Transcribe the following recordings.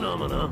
phenomena.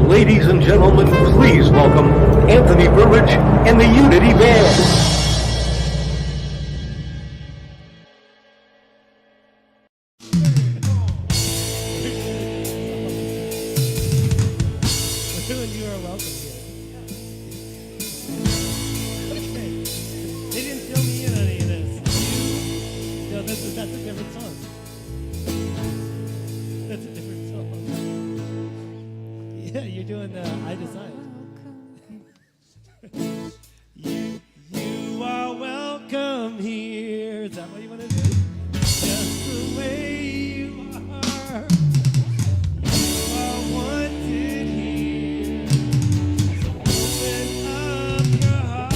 Ladies and gentlemen, please welcome Anthony Burridge and the Unity Band. You are welcome here. Okay. They didn't fill me in on any of this. No, that's a different song. That's a different song. Yeah, you're doing I Decide. You are welcome here. Is that what you want to do? Just the way you are. You are wanted here. Open up your heart.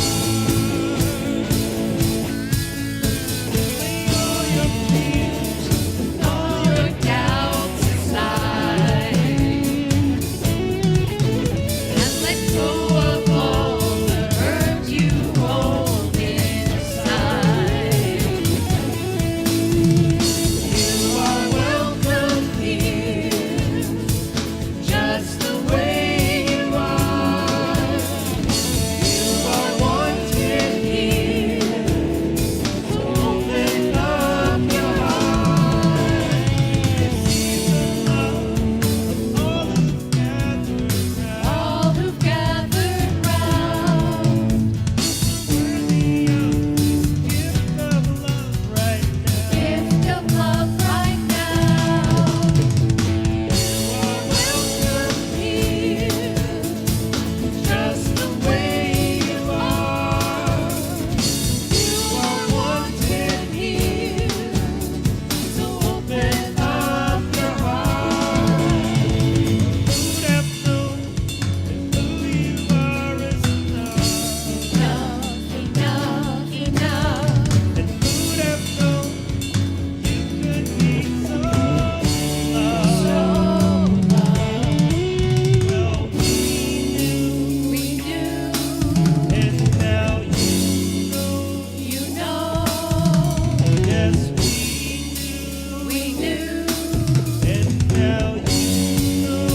Lay all your fears, all your doubts aside. And let go of all the hurt you hold inside. You are welcome here, just the way you are. You are wanted here, so open up your heart. See the love of all who've gathered round. Worthy of gift of love right now. Gift of love right now. You are welcome here, just the way you are. You are wanted here, so open up your heart. Who'd have known that who you are is enough? Enough, enough. And who'd have known you could be so loved? Well, we knew, and now you know. Yes, we knew, and now you know.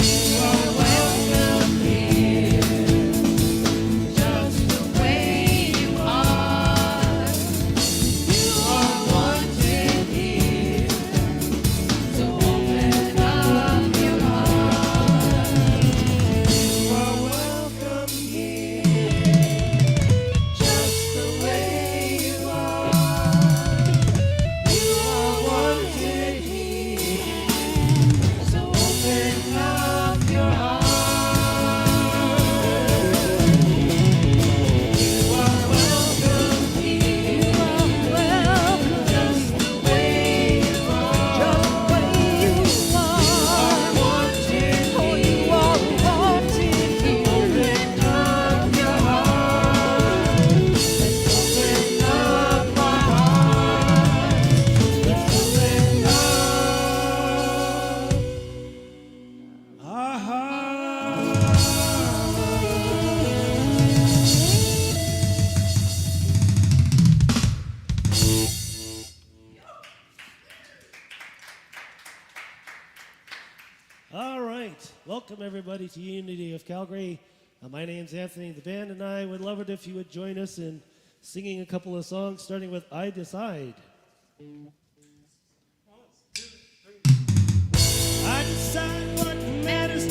You are welcome here, just the way you are. You are wanted here, so open up your heart. You are welcome here, just the way you are. You are wanted here, so open up your heart. You are welcome here, just the way you are. You are wanted here, open up your heart. Let's open up our hearts. Let's open up our hearts. All right. Welcome, everybody, to Unity of Calgary. My name's Anthony. The band and I would love it if you would join us in singing a couple of songs, starting with I Decide. I decide what matters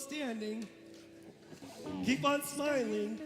standing. Keep on smiling.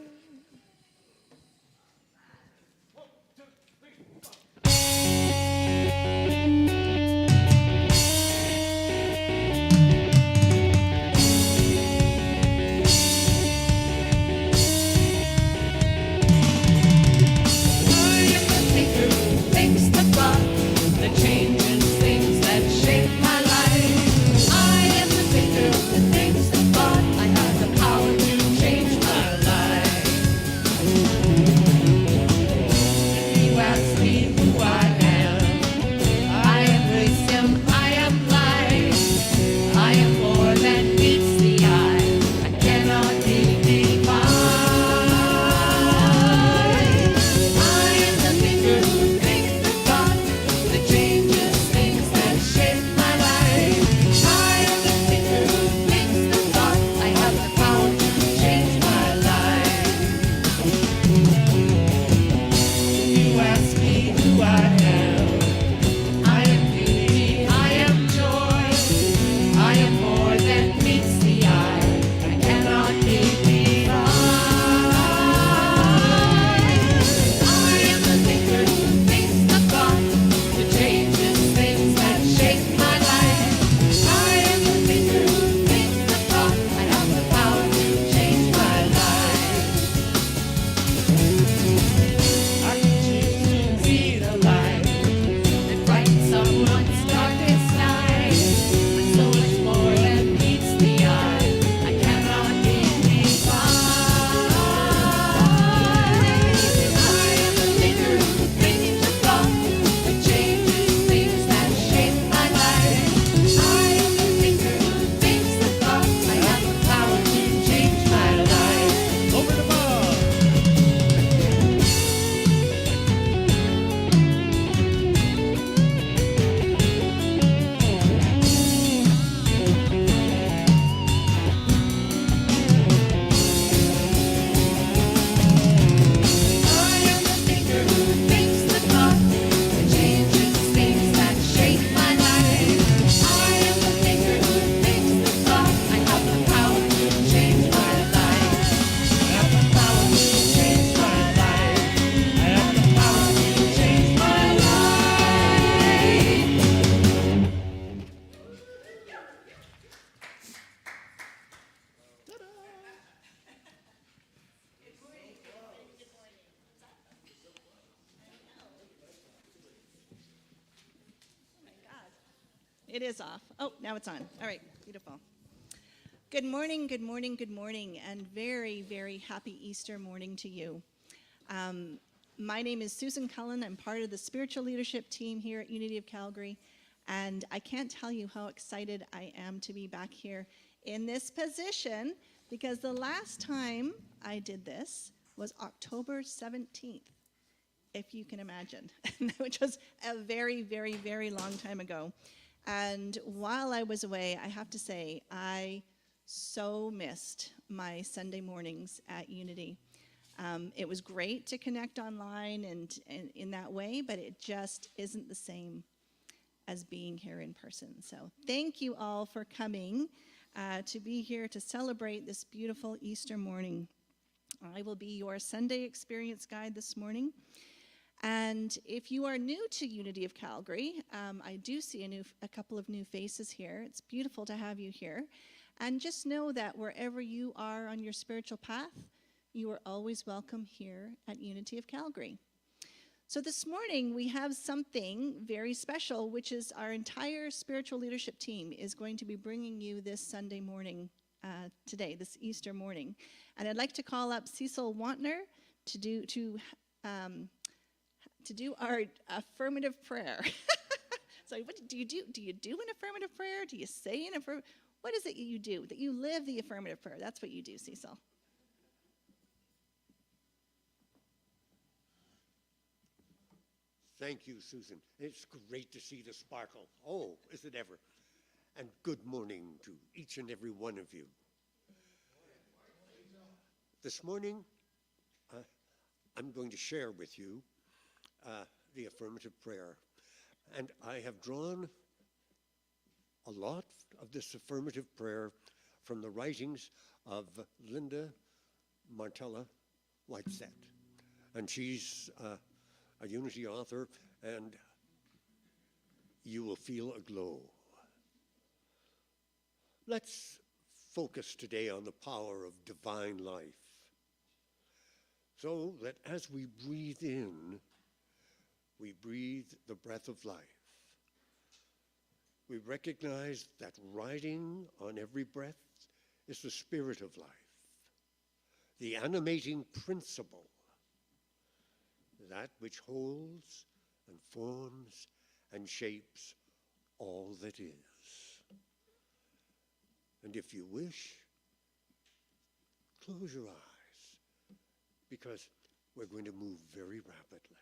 It is off. Oh, now it's on. All right, beautiful. Good morning, good morning, good morning, and very, very happy Easter morning to you. My name is Susan Cullen. I'm part of the spiritual leadership team here at Unity of Calgary, and I can't tell you how excited I am to be back here in this position, because the last time I did this was October 17th, if you can imagine, which was a very, very, very long time ago. And while I was away, I have to say, I so missed my Sunday mornings at Unity. It was great to connect online and in that way, but it just isn't the same as being here in person. So thank you all for coming to be here to celebrate this beautiful Easter morning. I will be your Sunday experience guide this morning. And if you are new to Unity of Calgary, I do see a couple of new faces here. It's beautiful to have you here. And just know that wherever you are on your spiritual path, you are always welcome here at Unity of Calgary. So this morning we have something very special, which is our entire spiritual leadership team is going to be bringing you this Sunday morning today, this Easter morning. And I'd like to call up Cecil Wontner to do our affirmative prayer. So what do you do? Do you do an affirmative prayer? Do you say an affirmative? What is it you do? That you live the affirmative prayer. That's what you do, Cecil. Thank you, Susan. It's great to see the sparkle. Oh, is it ever? And good morning to each and every one of you. This morning, I'm going to share with you the affirmative prayer. And I have drawn a lot of this affirmative prayer from the writings of Linda Martella Whitesett. And she's a Unity author, and you will feel a glow. Let's focus today on the power of divine life, so that as we breathe in, we breathe the breath of life. We recognize that riding on every breath is the spirit of life, the animating principle, that which holds and forms and shapes all that is. And if you wish, close your eyes, because we're going to move very rapidly.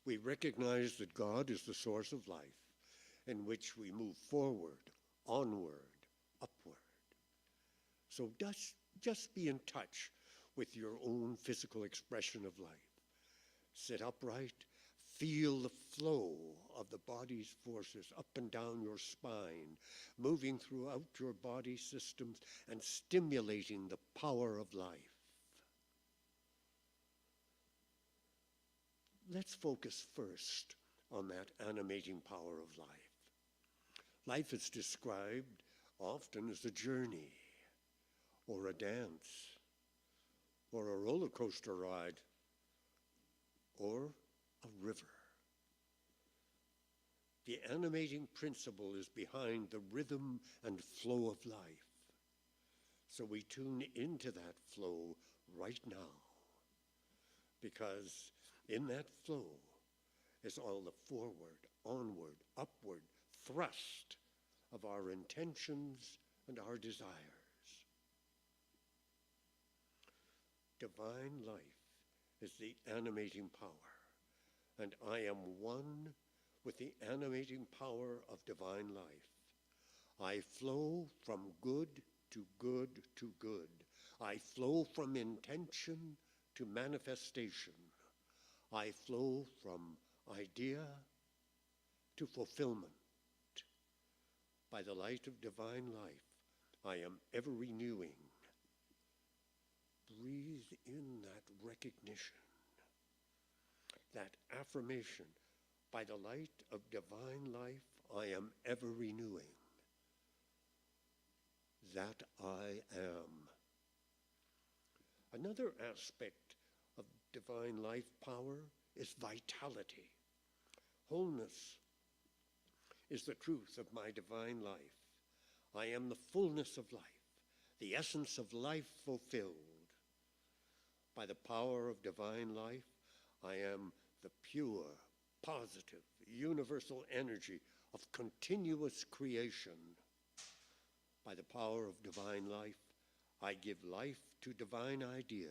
We recognize that God is the source of life, in which we move forward, onward, upward. So just be in touch with your own physical expression of life. Sit upright, feel the flow of the body's forces up and down your spine, moving throughout your body systems and stimulating the power of life. Let's focus first on that animating power of life. Life is described often as a journey, or a dance, or a roller coaster ride, or a river. The animating principle is behind the rhythm and flow of life. So we tune into that flow right now, because in that flow is all the forward, onward, upward thrust of our intentions and our desires. Divine life is the animating power, and I am one with the animating power of divine life. I flow from good to good to good. I flow from intention to manifestation. I flow from idea to fulfillment. By the light of divine life, I am ever renewing. Breathe in that recognition, that affirmation. By the light of divine life, I am ever renewing. That I am. Another aspect of divine life power is vitality. Wholeness is the truth of my divine life. I am the fullness of life, the essence of life fulfilled. By the power of divine life, I am the pure, positive, universal energy of continuous creation. By the power of divine life, I give life to divine ideas,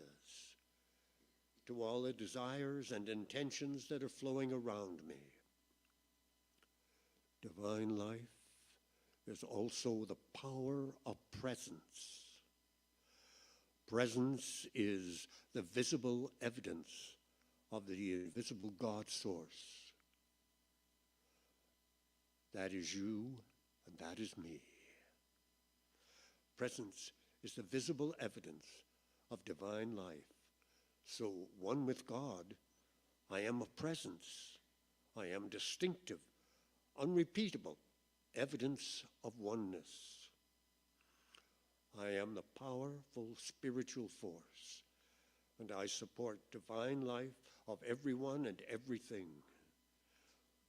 to all the desires and intentions that are flowing around me. Divine life is also the power of presence. Presence is the visible evidence of the invisible God source. That is you, and that is me. Presence is the visible evidence of divine life. So, one with God, I am a presence. I am distinctive, unrepeatable evidence of oneness. I am the powerful spiritual force, and I support divine life of everyone and everything.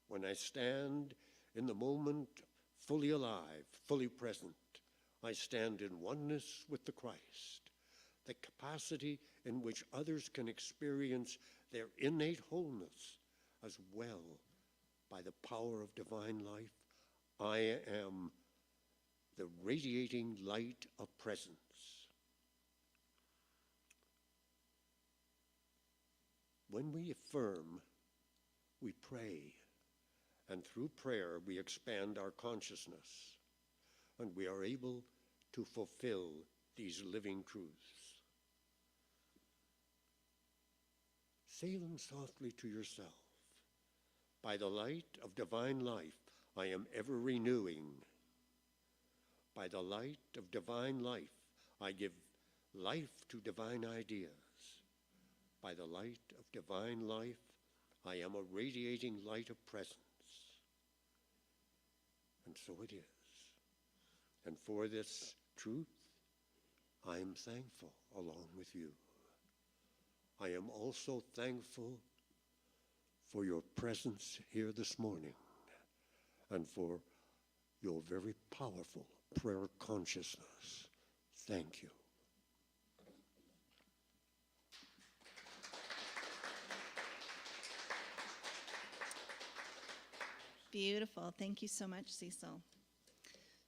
When I stand in the moment, fully alive, fully present, I stand in oneness with the Christ, the capacity in which others can experience their innate wholeness as well. By the power of divine life, I am the radiating light of presence. When we affirm, we pray, and through prayer we expand our consciousness, and we are able to fulfill these living truths. Say them softly to yourself. By the light of divine life, I am ever renewing. By the light of divine life, I give life to divine ideas. By the light of divine life, I am a radiating light of presence. And so it is. And for this truth, I am thankful along with you. I am also thankful for your presence here this morning and for your very powerful prayer consciousness. Thank you. Beautiful. Thank you so much, Cecil.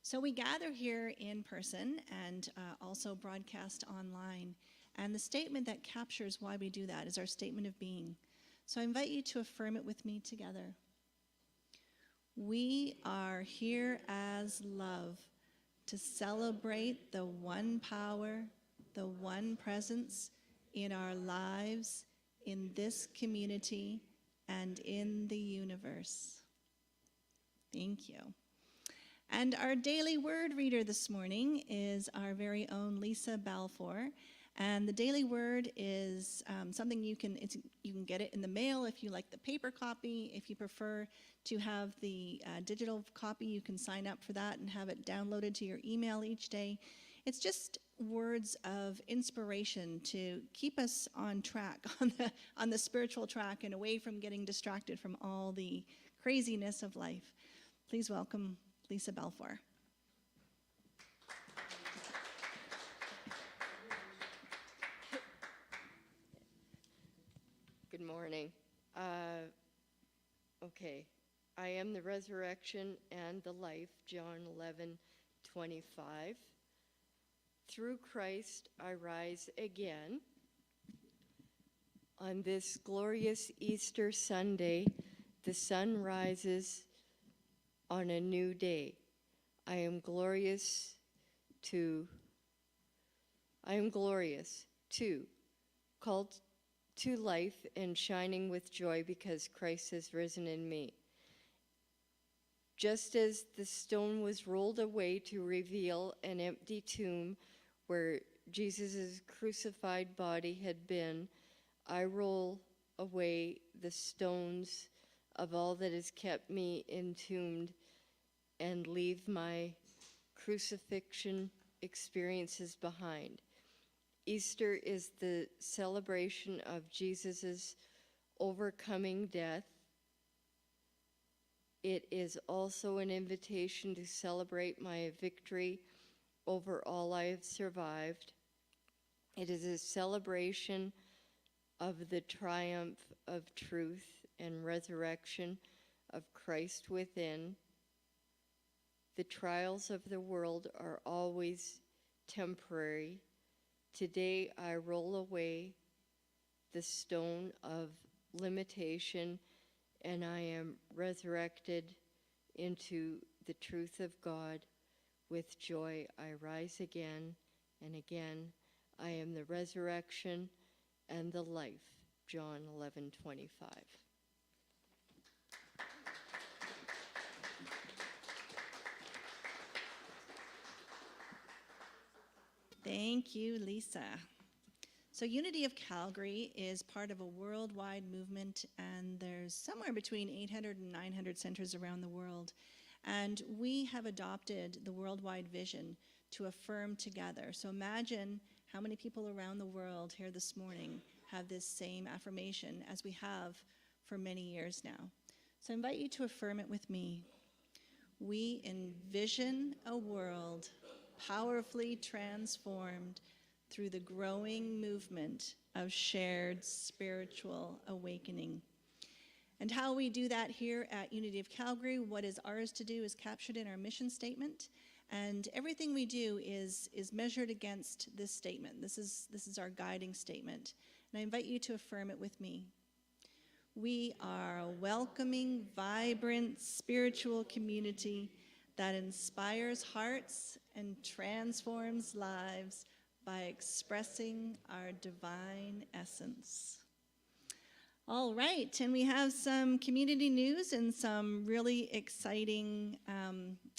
So we gather here in person and also broadcast online. And the statement that captures why we do that is our statement of being. So I invite you to affirm it with me together. We are here as love to celebrate the one power, the one presence in our lives, in this community, and in the universe. Thank you. And our daily word reader this morning is our very own Lisa Balfour. And the daily word is something you can get it in the mail if you like the paper copy. If you prefer to have the digital copy, you can sign up for that and have it downloaded to your email each day. It's just words of inspiration to keep us on track, on the spiritual track, and away from getting distracted from all the craziness of life. Please welcome Lisa Balfour. Good morning. Okay. I am the resurrection and the life, John 11:25. Through Christ I rise again. On this glorious Easter Sunday, the sun rises on a new day. I am glorious too, called to life and shining with joy because Christ has risen in me. Just as the stone was rolled away to reveal an empty tomb where Jesus' crucified body had been, I roll away the stones of all that has kept me entombed and leave my crucifixion experiences behind. Easter is the celebration of Jesus' overcoming death. It is also an invitation to celebrate my victory over all I have survived. It is a celebration of the triumph of truth and resurrection of Christ within. The trials of the world are always temporary. Today I roll away the stone of limitation and I am resurrected into the truth of God. With joy I rise again and again. I am the resurrection and the life. John 11:25. Thank you, Lisa. So Unity of Calgary is part of a worldwide movement, and there's somewhere between 800 and 900 centers around the world. And we have adopted the worldwide vision to affirm together. So imagine how many people around the world here this morning have this same affirmation as we have for many years now. So I invite you to affirm it with me. We envision a world powerfully transformed through the growing movement of shared spiritual awakening. And how we do that here at Unity of Calgary, what is ours to do, is captured in our mission statement. And everything we do is measured against this statement. This is our guiding statement. And I invite you to affirm it with me. We are a welcoming, vibrant, spiritual community that inspires hearts and transforms lives by expressing our divine essence. All right, and we have some community news and some really exciting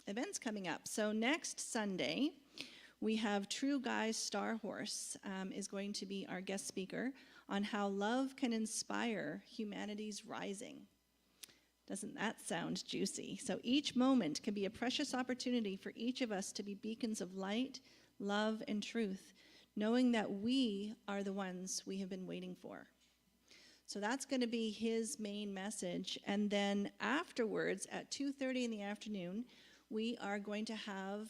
events coming up. So next Sunday, we have True Guy's Star Horse is going to be our guest speaker on how love can inspire humanity's rising. Doesn't that sound juicy? So each moment can be a precious opportunity for each of us to be beacons of light, love, and truth, knowing that we are the ones we have been waiting for. So that's going to be his main message. And then afterwards, at 2:30 in the afternoon, we are going to have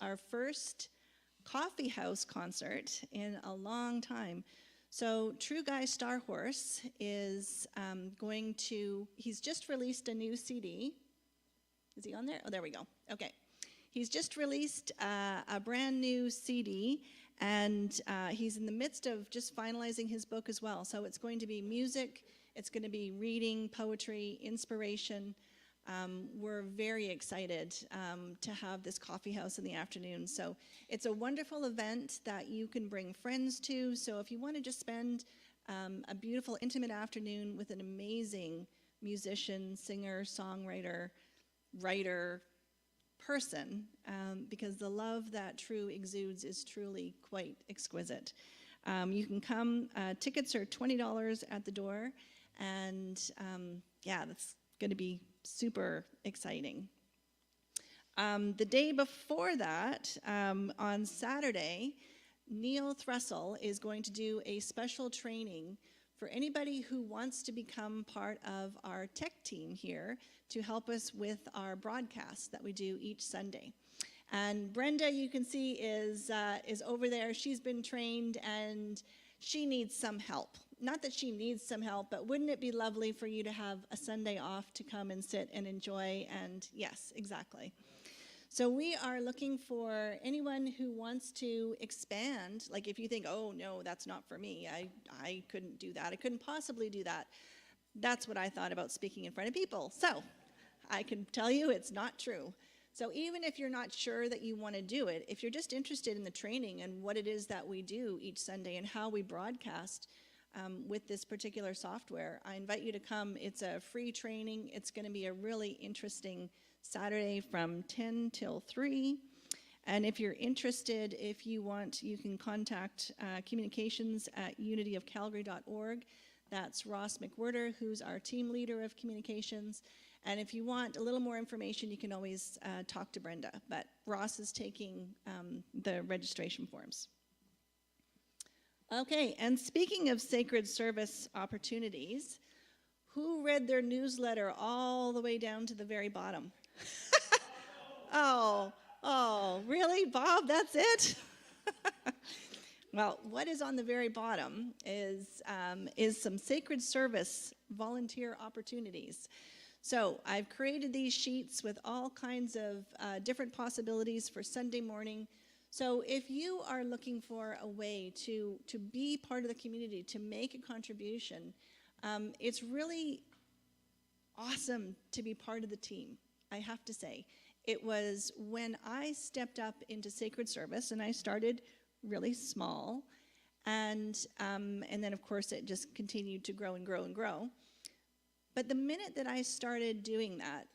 our first coffee house concert in a long time. So True Guy Star Horse is he's just released a new CD. Is he on there? Oh, there we go. Okay. He's just released a brand new CD, and he's in the midst of just finalizing his book as well. So it's going to be music, it's going to be reading, poetry, inspiration. We're very excited to have this coffee house in the afternoon. So it's a wonderful event that you can bring friends to. So if you want to just spend a beautiful, intimate afternoon with an amazing musician, singer, songwriter, writer, person, because the love that True exudes is truly quite exquisite. You can come. Tickets are $20 at the door, and yeah, that's going to be super exciting. The day before that, on Saturday, Neil Thrussell is going to do a special training for anybody who wants to become part of our tech team here to help us with our broadcast that we do each Sunday. And Brenda, you can see, is over there. She's been trained, and she needs some help. Not that she needs some help, but wouldn't it be lovely for you to have a Sunday off to come and sit and enjoy? And yes, exactly. So we are looking for anyone who wants to expand. Like if you think, oh, no, that's not for me. I couldn't do that. I couldn't possibly do that. That's what I thought about speaking in front of people. So I can tell you it's not true. So even if you're not sure that you want to do it, if you're just interested in the training and what it is that we do each Sunday and how we broadcast with this particular software, I invite you to come. It's a free training. It's going to be a really interesting Saturday from 10 till 3. And if you're interested, if you want, you can contact communications at unityofcalgary.org. That's Ross McWhirter, who's our team leader of communications. And if you want a little more information, you can always talk to Brenda. But Ross is taking the registration forms. Okay, and speaking of sacred service opportunities, who read their newsletter all the way down to the very bottom? Oh, really, Bob? That's it? Well, what is on the very bottom is some sacred service volunteer opportunities. So I've created these sheets with all kinds of different possibilities for Sunday morning. So if you are looking for a way to be part of the community, to make a contribution, it's really awesome to be part of the team, I have to say. It was when I stepped up into sacred service, and I started really small, and then of course it just continued to grow and grow and grow. But the minute that I started doing that,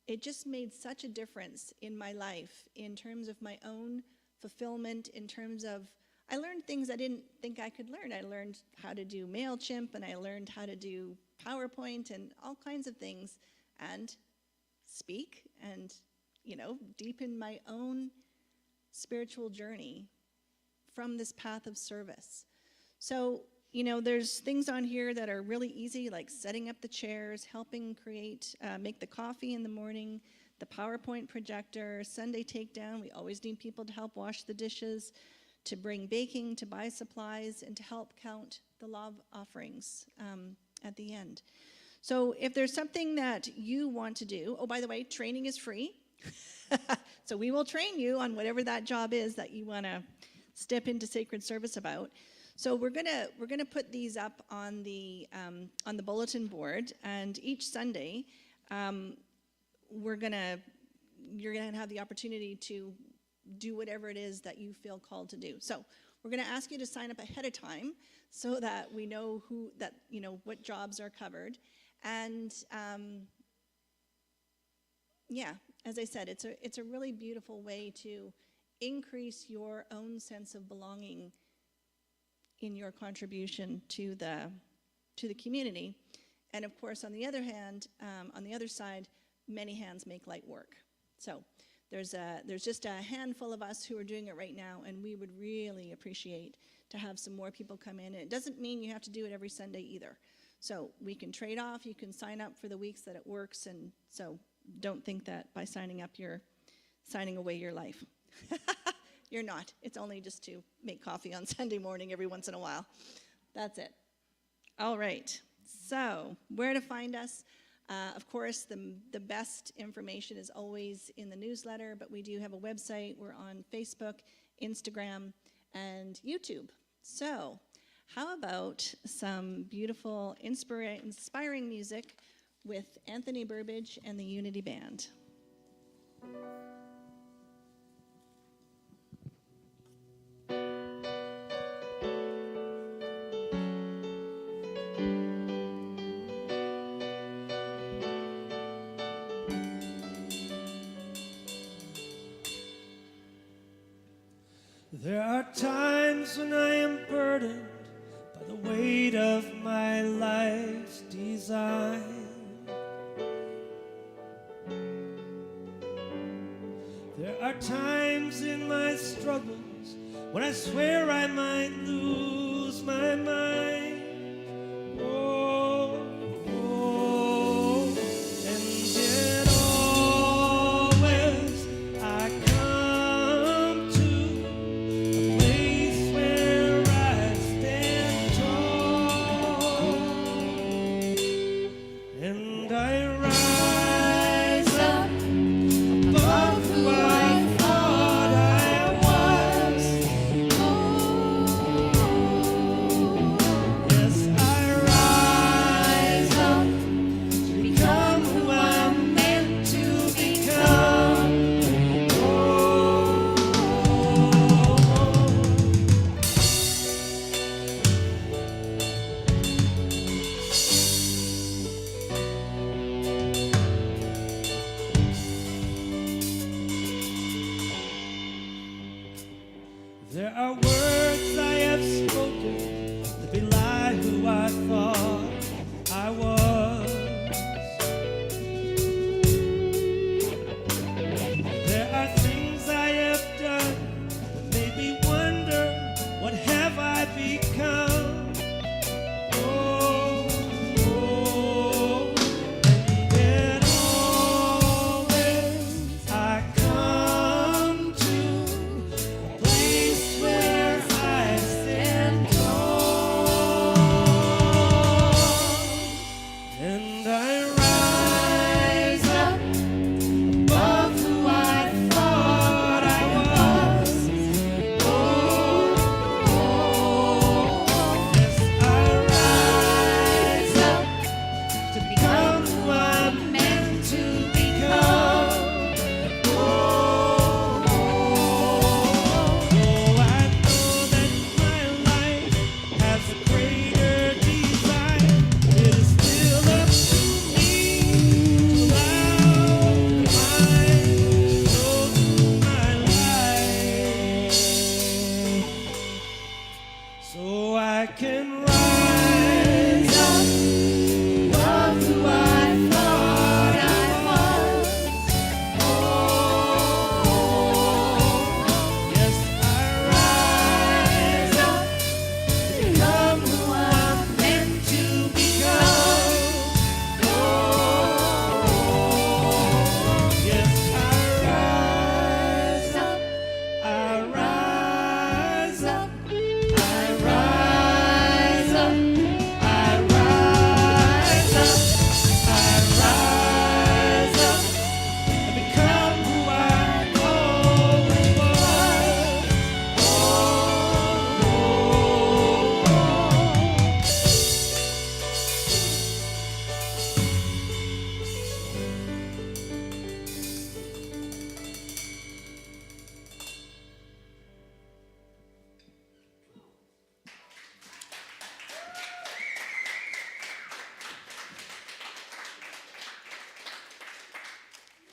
it just made such a difference in my life in terms of my own fulfillment, in terms of, I learned things I didn't think I could learn. I learned how to do MailChimp, and I learned how to do PowerPoint and all kinds of things, and speak and, deepen my own spiritual journey from this path of service. So, there's things on here that are really easy, like setting up the chairs, helping make the coffee in the morning, the PowerPoint projector, Sunday takedown. We always need people to help wash the dishes, to bring baking, to buy supplies, and to help count the love offerings at the end. So if there's something that you want to do, oh, by the way, training is free. So we will train you on whatever that job is that you want to step into sacred service about. So we're gonna put these up on the bulletin board, and each Sunday, you're gonna have the opportunity to do whatever it is that you feel called to do. So We're going to ask you to sign up ahead of time so that we know what jobs are covered. And yeah, as I said, it's a really beautiful way to increase your own sense of belonging in your contribution to the community. And of course, on the other hand, on the other side, many hands make light work. So there's just a handful of us who are doing it right now, and we would really appreciate to have some more people come in. And it doesn't mean you have to do it every Sunday either. So we can trade off. You can sign up for the weeks that it works, and so don't think that by signing up you're signing away your life. You're not. It's only just to make coffee on Sunday morning every once in a while. That's it. All right. So where to find us? Of course, the best information is always in the newsletter, but we do have a website. We're on Facebook, Instagram, and YouTube. So how about some beautiful, inspiring music with Anthony Burbidge and the Unity Band? There are times when I am burdened by the weight of my life's design. There are times in my struggles when I swear I might lose my mind. Oh, and yet always I come to a place where I stand tall, and I rise up above who I thought I was. Yes, I rise up to become who I'm meant to become. There are words I have spoken that belie who I thought I was. There are things I have done that made me wonder, what have I become? Oh, and yet always I come to a place where I stand tall, and I rise up above who I thought I was. Yes, I rise up to become who I'm meant to become. Though I know that my life has a greater design, it is still up to me to allow my soul through my life, so I can rise up above who I thought I was. Yes, I rise up to become who I'm meant to become. Yes, I rise up, I rise up, I rise up.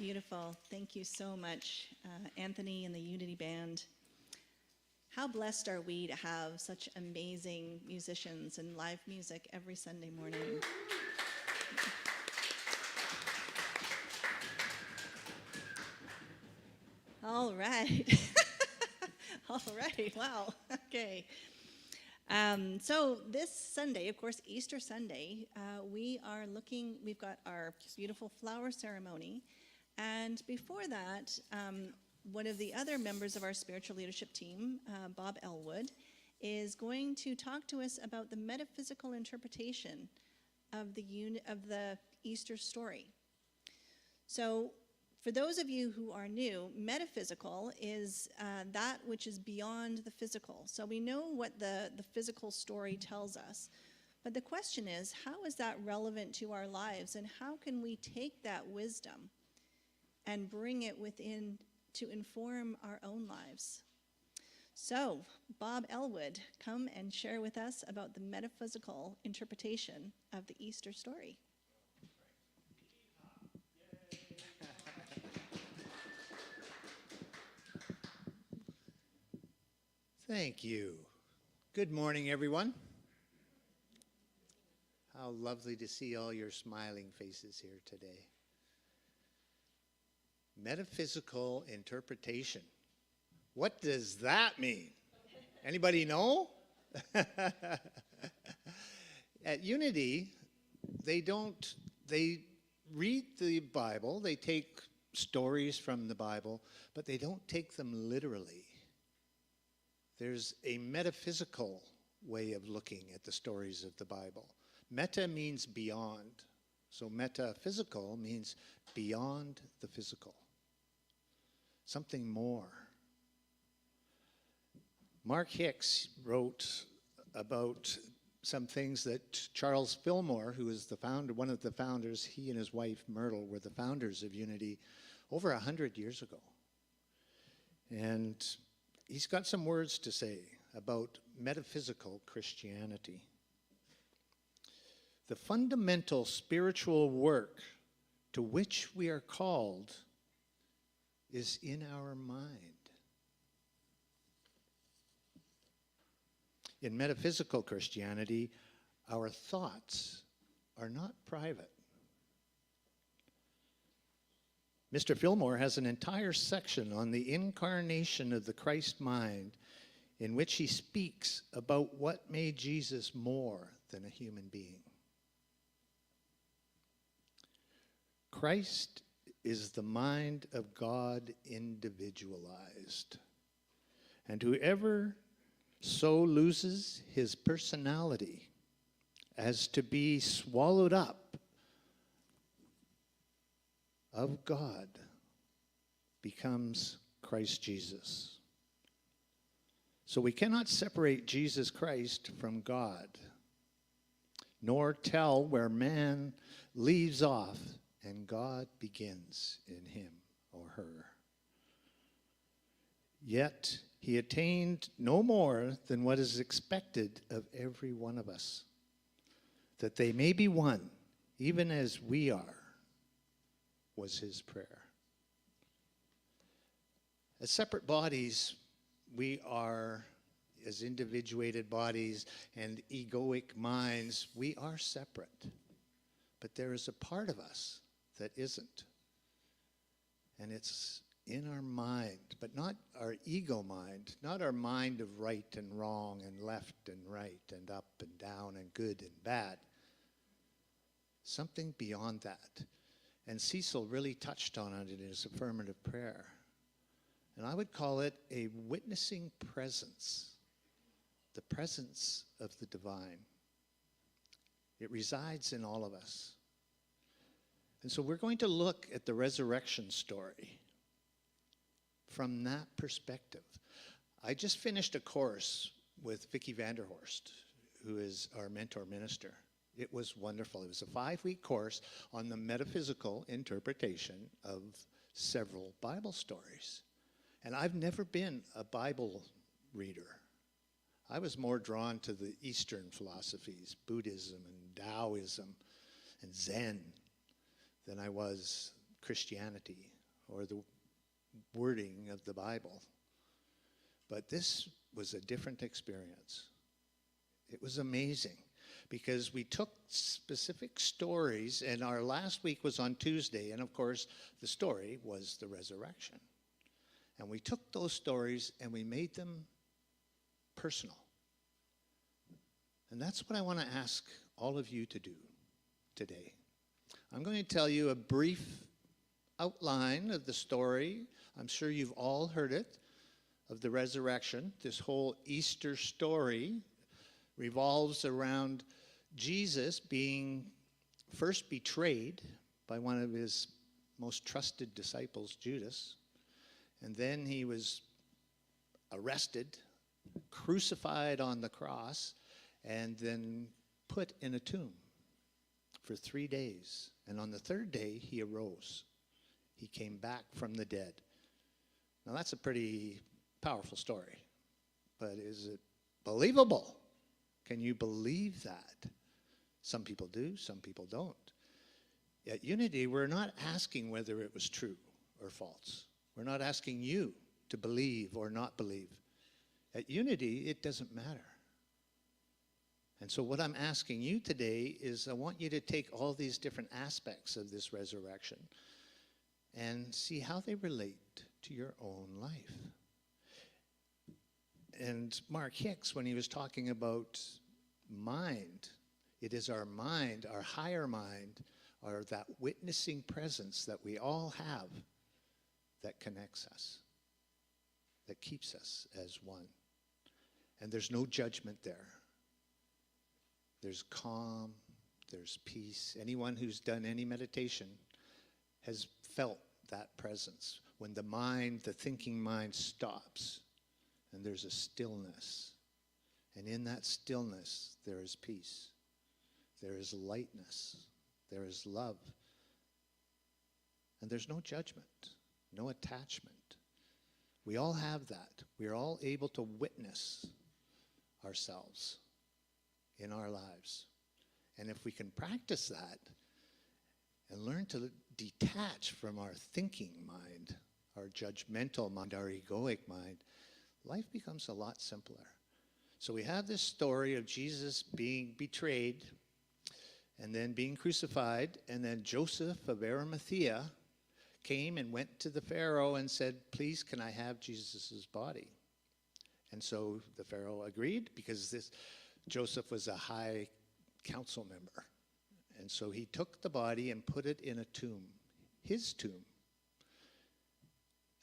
Beautiful. Thank you so much, Anthony and the Unity Band. How blessed are we to have such amazing musicians and live music every Sunday morning. All right. All right. Wow. Okay. So this Sunday, of course, Easter Sunday, we've got our beautiful flower ceremony. And before that, one of the other members of our spiritual leadership team, Bob Ellwood, is going to talk to us about the metaphysical interpretation of the Easter story. So for those of you who are new, metaphysical is that which is beyond the physical. So we know what the physical story tells us. But the question is, how is that relevant to our lives? And how can we take that wisdom and bring it within to inform our own lives? So, Bob Ellwood, come and share with us about the metaphysical interpretation of the Easter story. Thank you. Good morning, everyone. How lovely to see all your smiling faces here today. Metaphysical interpretation. What does that mean? Anybody know? At Unity, they read the Bible, they take stories from the Bible, but they don't take them literally. There's a metaphysical way of looking at the stories of the Bible. Meta means beyond. So metaphysical means beyond the physical. Something more. Mark Hicks wrote about some things that Charles Fillmore, who is one of the founders, he and his wife Myrtle were the founders of Unity over 100 years ago. And he's got some words to say about metaphysical Christianity. The fundamental spiritual work to which we are called is in our mind. In metaphysical Christianity, our thoughts are not private. Mr. Fillmore has an entire section on the incarnation of the Christ mind in which he speaks about what made Jesus more than a human being. Christ is the mind of God individualized. And whoever so loses his personality as to be swallowed up of God becomes Christ Jesus. So we cannot separate Jesus Christ from God, nor tell where man leaves off and God begins in him or her. Yet he attained no more than what is expected of every one of us, that they may be one, even as we are, was his prayer. As separate bodies, we are, as individuated bodies and egoic minds, we are separate. But there is a part of us that isn't. And it's in our mind, but not our ego mind, not our mind of right and wrong and left and right and up and down and good and bad. Something beyond that. And Cecil really touched on it in his affirmative prayer. And I would call it a witnessing presence, the presence of the divine. It resides in all of us. And so we're going to look at the resurrection story from that perspective. I just finished a course with Vicki Vanderhorst, who is our mentor minister. It was wonderful. It was a 5-week course on the metaphysical interpretation of several Bible stories. And I've never been a Bible reader. I was more drawn to the Eastern philosophies, Buddhism and Taoism and Zen, than I was Christianity. or the wording of the Bible. But this was a different experience. It was amazing because we took specific stories, and our last week was on Tuesday, and of course the story was the resurrection. And we took those stories and we made them personal. And that's what I want to ask all of you to do today. I'm going to tell you a brief outline of the story. I'm sure you've all heard it, of the resurrection. This whole Easter story revolves around Jesus being first betrayed by one of his most trusted disciples, Judas. And then he was arrested, crucified on the cross, and then put in a tomb for 3 days. And on the third day, he arose. He came back from the dead. Now, that's a pretty powerful story. But is it believable? Can you believe that? Some people do, some people don't. At Unity, we're not asking whether it was true or false. We're not asking you to believe or not believe. At Unity, it doesn't matter. And so what I'm asking you today is I want you to take all these different aspects of this resurrection and see how they relate to your own life. And Mark Hicks, when he was talking about mind, it is our mind, our higher mind, or that witnessing presence that we all have that connects us, that keeps us as one. And there's no judgment there. There's calm, there's peace. Anyone who's done any meditation has felt that presence. When the mind, the thinking mind stops, and there's a stillness. And in that stillness, there is peace. There is lightness. There is love. And there's no judgment, no attachment. We all have that. We are all able to witness ourselves in our lives. And if we can practice that and learn to detach from our thinking mind, our judgmental mind, our egoic mind, life becomes a lot simpler. So we have this story of Jesus being betrayed and then being crucified, and then Joseph of Arimathea came and went to the Pharaoh and said, please, can I have Jesus' body? And so the Pharaoh agreed because Joseph was a high council member. And so he took the body and put it in a tomb, his tomb,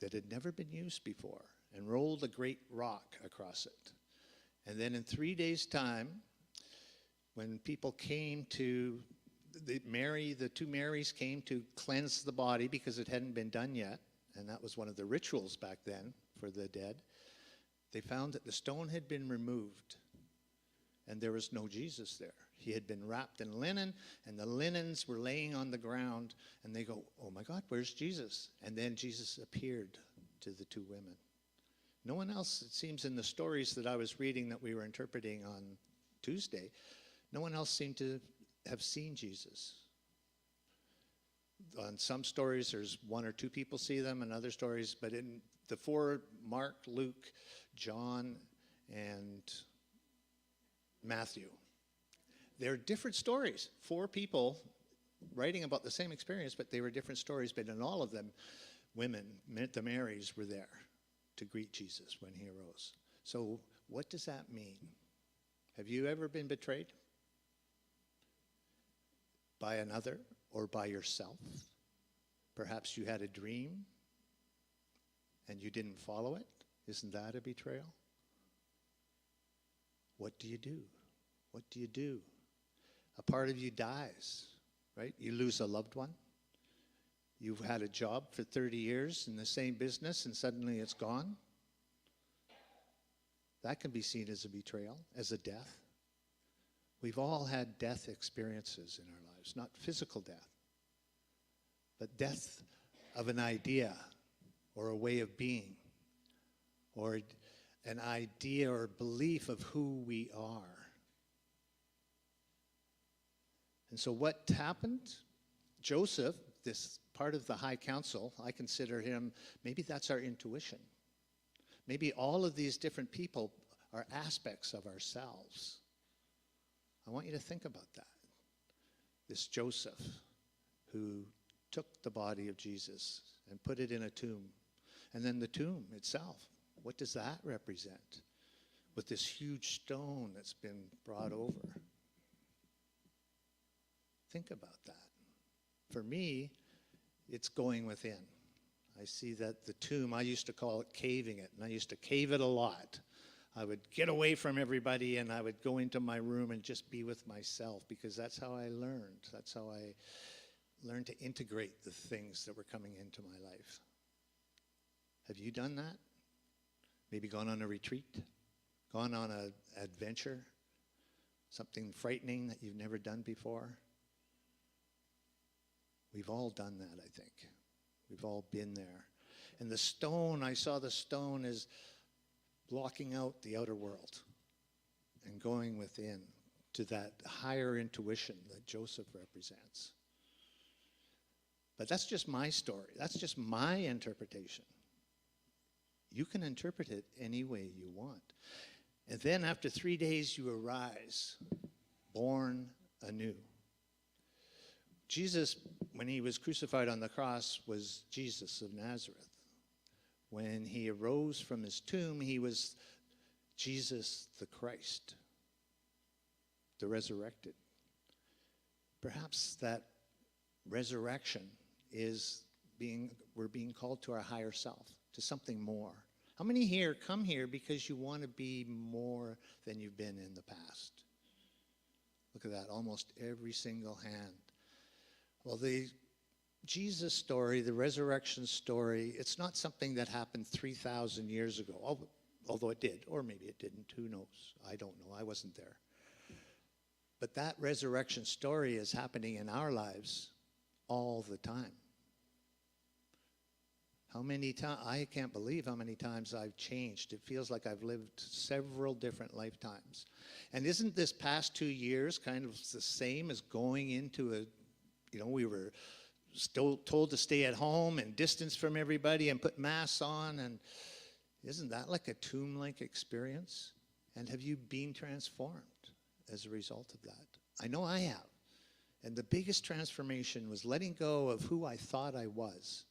that had never been used before, and rolled a great rock across it. And then in 3 days' time, when people came to, the two Marys came to cleanse the body because it hadn't been done yet, and that was one of the rituals back then for the dead, they found that the stone had been removed, and there was no Jesus there. He had been wrapped in linen, and the linens were laying on the ground, and they go, oh my God, where's Jesus? And then Jesus appeared to the two women. No one else, it seems, in the stories that I was reading that we were interpreting on Tuesday, no one else seemed to have seen Jesus. On some stories, there's one or two people see them, and other stories, but in the four, Mark, Luke, John, and Matthew, they're different stories. Four people writing about the same experience, but they were different stories. But in all of them, women, the Marys, were there to greet Jesus when he arose. So what does that mean? Have you ever been betrayed? By another or by yourself? Perhaps you had a dream and you didn't follow it. Isn't that a betrayal? What do you do? What do you do? A part of you dies, right? You lose a loved one. You've had a job for 30 years in the same business and suddenly it's gone. That can be seen as a betrayal, as a death. We've all had death experiences in our lives, not physical death, but death of an idea or a way of being or an idea or belief of who we are. And so what happened? Joseph, this part of the High Council, I consider him, maybe that's our intuition. Maybe all of these different people are aspects of ourselves. I want you to think about that. This Joseph, who took the body of Jesus and put it in a tomb. And then the tomb itself, what does that represent? With this huge stone that's been brought over. Think about that. For me, it's going within. I see that the tomb, I used to call it caving it, and I used to cave it a lot. I would get away from everybody, and I would go into my room and just be with myself, because that's how I learned. That's how I learned to integrate the things that were coming into my life. Have you done that? Maybe gone on a retreat? Gone on an adventure? Something frightening that you've never done before? We've all done that, I think. We've all been there. And the stone, I saw the stone as blocking out the outer world and going within to that higher intuition that Joseph represents. But that's just my story. That's just my interpretation. You can interpret it any way you want. And then after 3 days, you arise, born anew. Jesus, when he was crucified on the cross, was Jesus of Nazareth. When he arose from his tomb, he was Jesus the Christ, the resurrected. Perhaps that resurrection is we're being called to our higher self, to something more. How many here come here because you want to be more than you've been in the past? Look at that, almost every single hand. Well, the Jesus story, the resurrection story, it's not something that happened 3,000 years ago, although it did, or maybe it didn't, who knows? I don't know, I wasn't there. But that resurrection story is happening in our lives all the time. How many times, I can't believe how many times I've changed. It feels like I've lived several different lifetimes. And isn't this past 2 years kind of the same as going into we were still told to stay at home and distance from everybody and put masks on, and isn't that like a tomb-like experience? And have you been transformed as a result of that? I know I have. And the biggest transformation was letting go of who I thought I was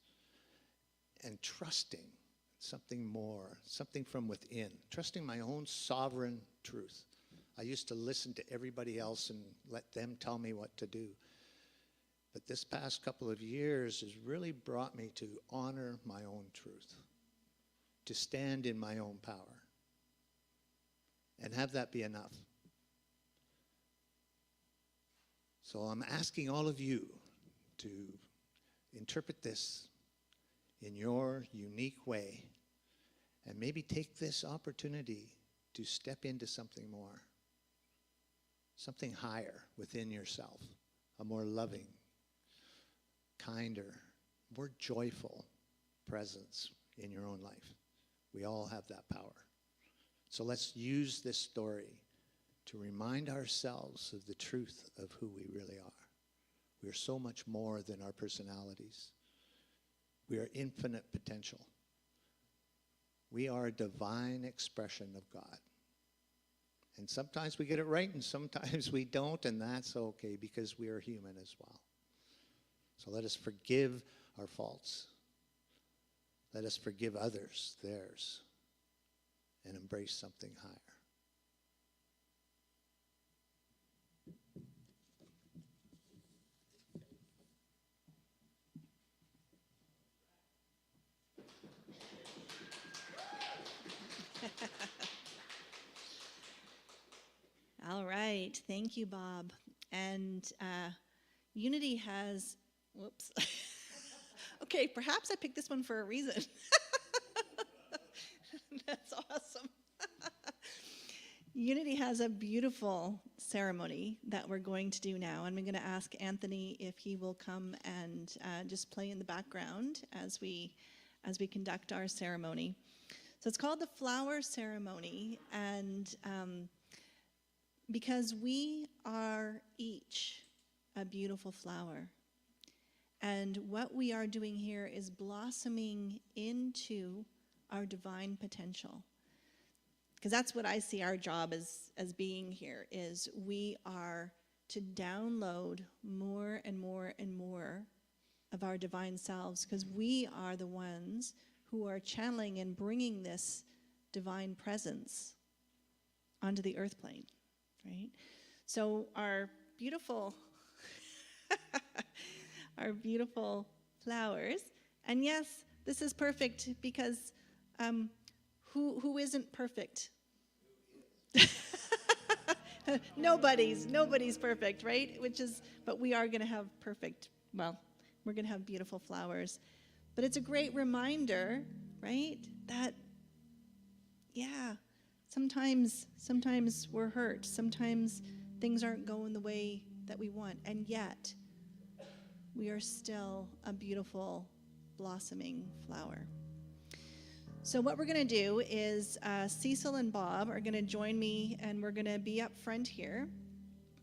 and trusting something more, something from within, trusting my own sovereign truth. I used to listen to everybody else and let them tell me what to do. But this past couple of years has really brought me to honor my own truth, to stand in my own power, and have that be enough. So I'm asking all of you to interpret this in your unique way, and maybe take this opportunity to step into something more, something higher within yourself, a more loving, kinder, more joyful presence in your own life. We all have that power. So let's use this story to remind ourselves of the truth of who we really are. We are so much more than our personalities. We are infinite potential. We are a divine expression of God. And sometimes we get it right and sometimes we don't, and that's okay because we are human as well. So let us forgive our faults. Let us forgive others theirs and embrace something higher. All right. Thank you, Bob. And Unity has, whoops. Okay, perhaps I picked this one for a reason. That's awesome. Unity has a beautiful ceremony that we're going to do now. And I'm going to ask Anthony if he will come and just play in the background as we conduct our ceremony. So it's called the flower ceremony, and because we are each a beautiful flower, And what we are doing here is blossoming into our divine potential. Because that's what I see our job as being here, is we are to download more and more and more of our divine selves, because we are the ones who are channeling and bringing this divine presence onto the earth plane, right? So our beautiful our beautiful flowers, and yes, this is perfect because who isn't perfect? Nobody's perfect, right? But we are going to have we're going to have beautiful flowers. But it's a great reminder, right? That, yeah, sometimes we're hurt. Sometimes things aren't going the way that we want. And yet, we are still a beautiful, blossoming flower. So what we're going to do is Cecil and Bob are going to join me, and we're going to be up front here.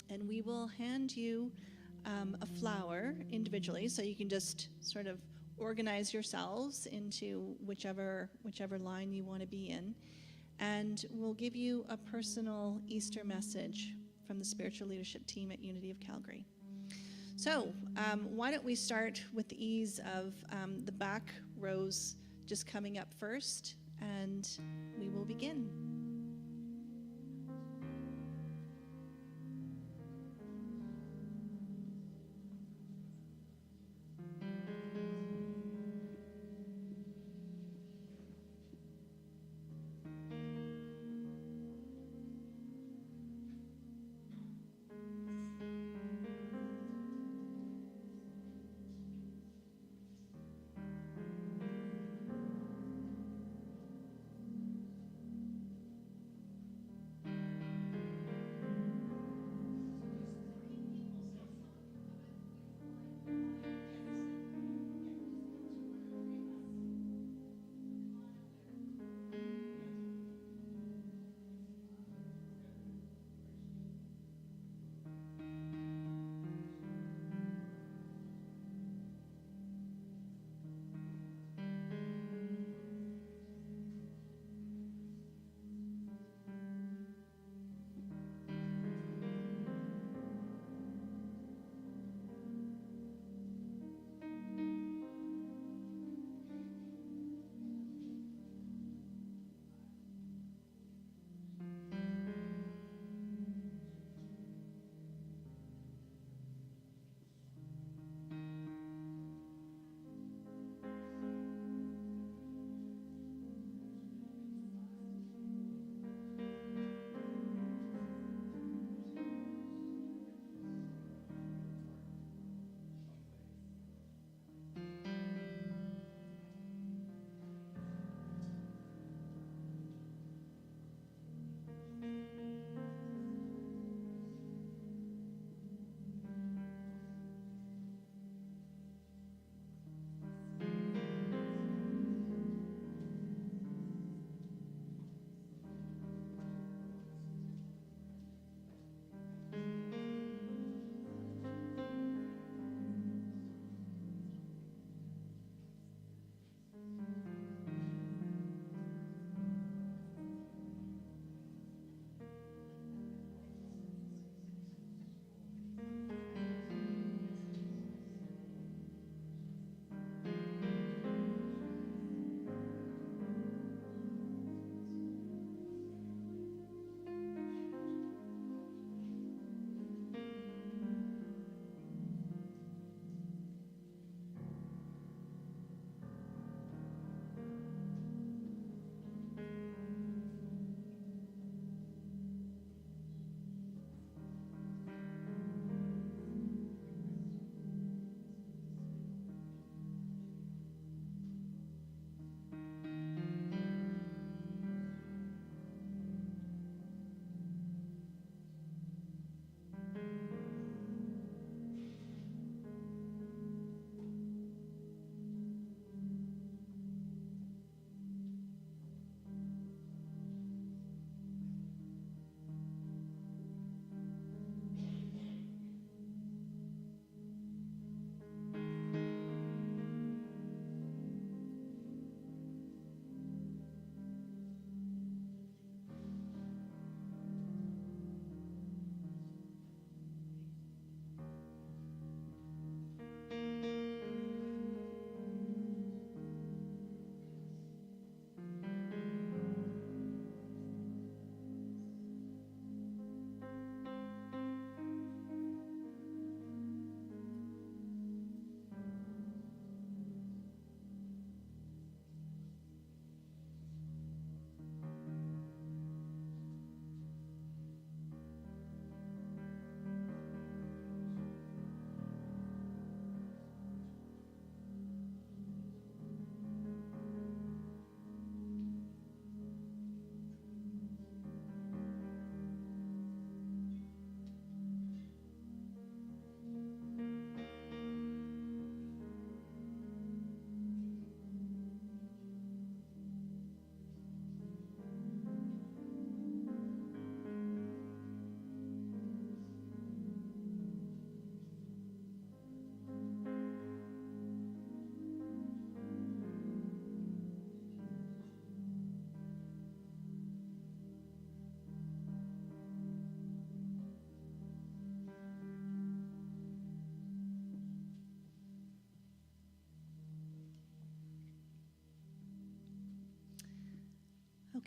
And we will hand you a flower individually, so you can just sort of organize yourselves into whichever line you want to be in. And we'll give you a personal Easter message from the spiritual leadership team at Unity of Calgary. So why don't we start with the ease of the back rows just coming up first, and we will begin.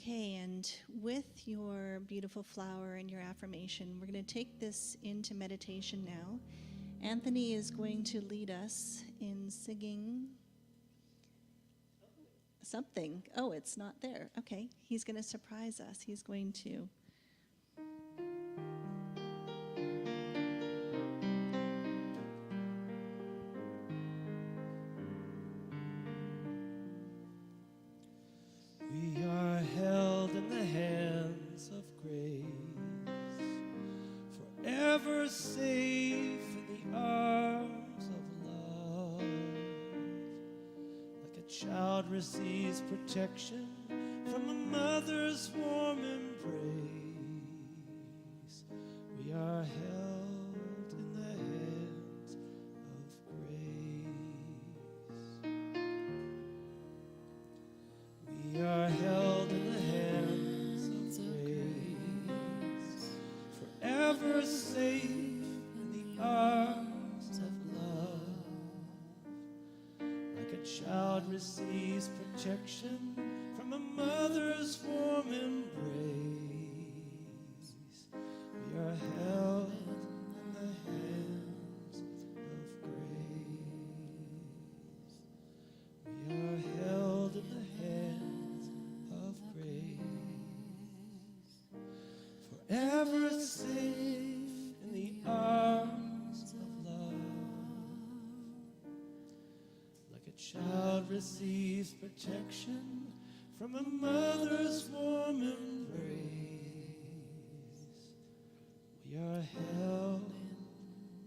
Okay, and with your beautiful flower and your affirmation, we're going to take this into meditation now. Anthony is going to lead us in singing something. Oh, it's not there. Okay, he's going to surprise us. He's going to... We are held in the hands of grace, forever safe in the arms of love. Like a child receives protection from a mother's warm embrace. We are held in the hands of grace. We are held in the hands of grace, forever safe in the arms of love. Like a child receives protection from a mother's warm embrace. We are held in the hands of grace. We are held in the hands of grace, forever safe in the arms of love. Like a child receives protection from a mother's warm embrace. We are held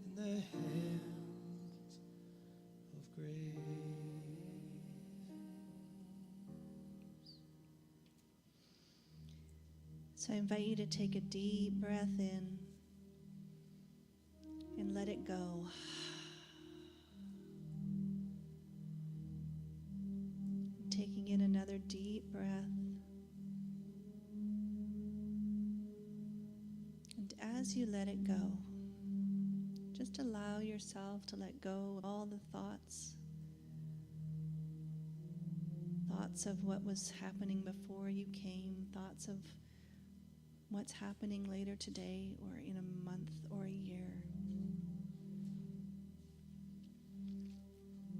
in the hands of grace. So I invite you to take a deep breath in and let it go. Taking in another deep breath. And as you let it go, just allow yourself to let go of all the thoughts. Thoughts of what was happening before you came, thoughts of what's happening later today or in a month or a year.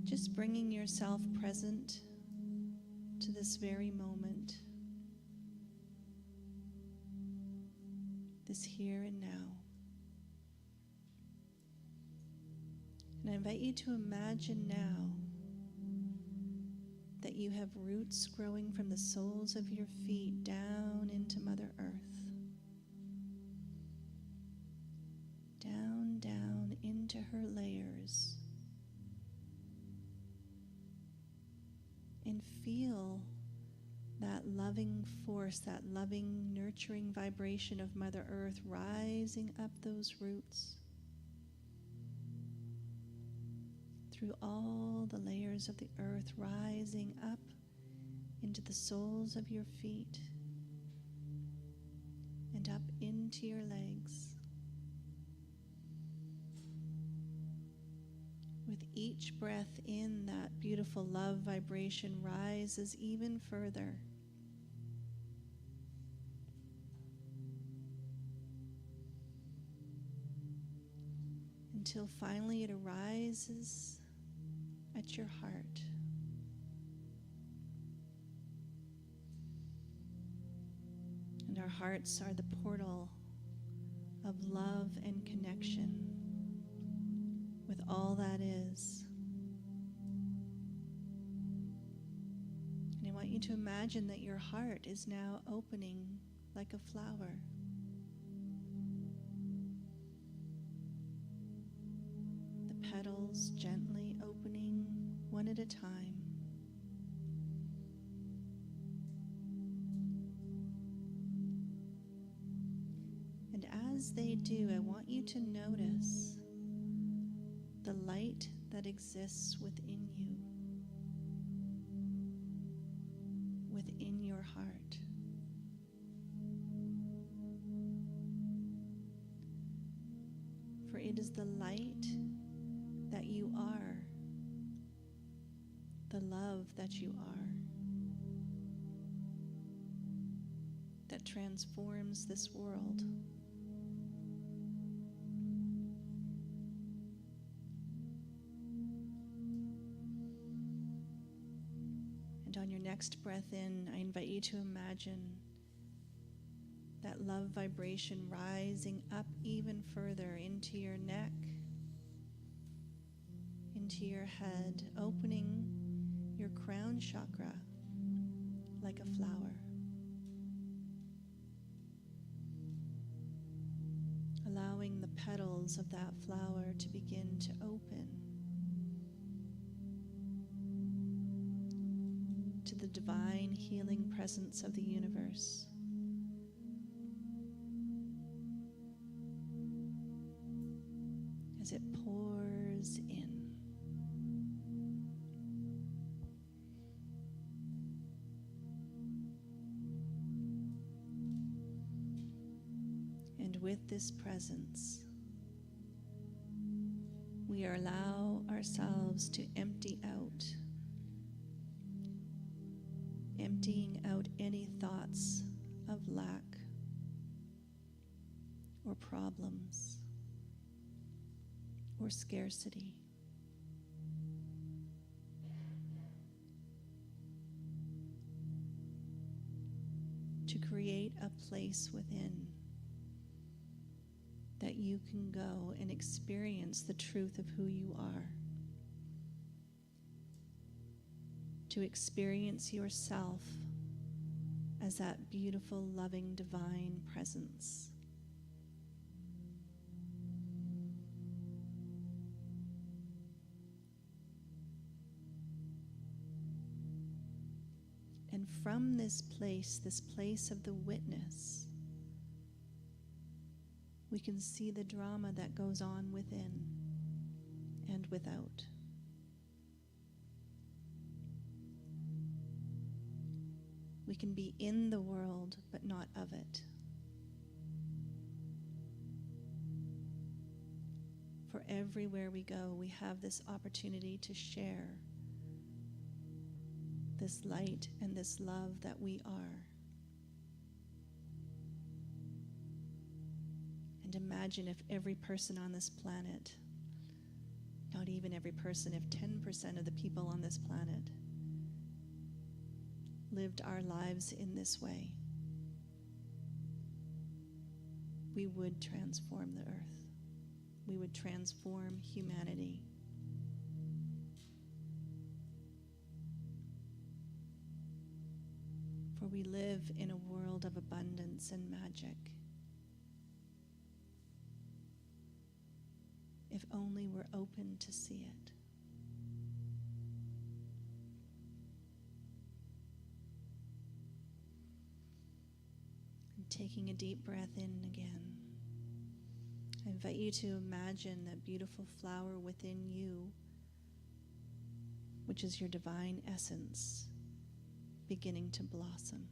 Just bringing yourself present to this very moment, this here and now. And I invite you to imagine now that you have roots growing from the soles of your feet down into Mother Earth. Down, down into her layers. And feel that loving force, that loving, nurturing vibration of Mother Earth rising up those roots through all the layers of the earth, rising up into the soles of your feet and up into your legs. With each breath in, that beautiful love vibration rises even further. Until finally it arises at your heart. And our hearts are the portal of love and connection with all that is. And I want you to imagine that your heart is now opening like a flower. The petals gently opening one at a time. And as they do, I want you to notice the light that exists within you, within your heart. For it is the light that you are, the love that you are. that transforms this world. And on your next breath in, I invite you to imagine that love vibration rising up even further into your neck, into your head, opening your crown chakra like a flower. Allowing the petals of that flower to begin to open to the divine healing presence of the universe. As it pours in. And with this presence, we allow ourselves to empty out, emptying out any thoughts of lack or problems or scarcity. To create a place within that you can go and experience the truth of who you are. To experience yourself as that beautiful, loving, divine presence. And from this place of the witness, we can see the drama that goes on within and without. We can be in the world, but not of it. For everywhere we go, we have this opportunity to share this light and this love that we are. And imagine if every person on this planet, not even every person, if 10% of the people on this planet lived our lives in this way, we would transform the earth. We would transform humanity. For we live in a world of abundance and magic. If only we're open to see it. And taking a deep breath in again, I invite you to imagine that beautiful flower within you, which is your divine essence, beginning to blossom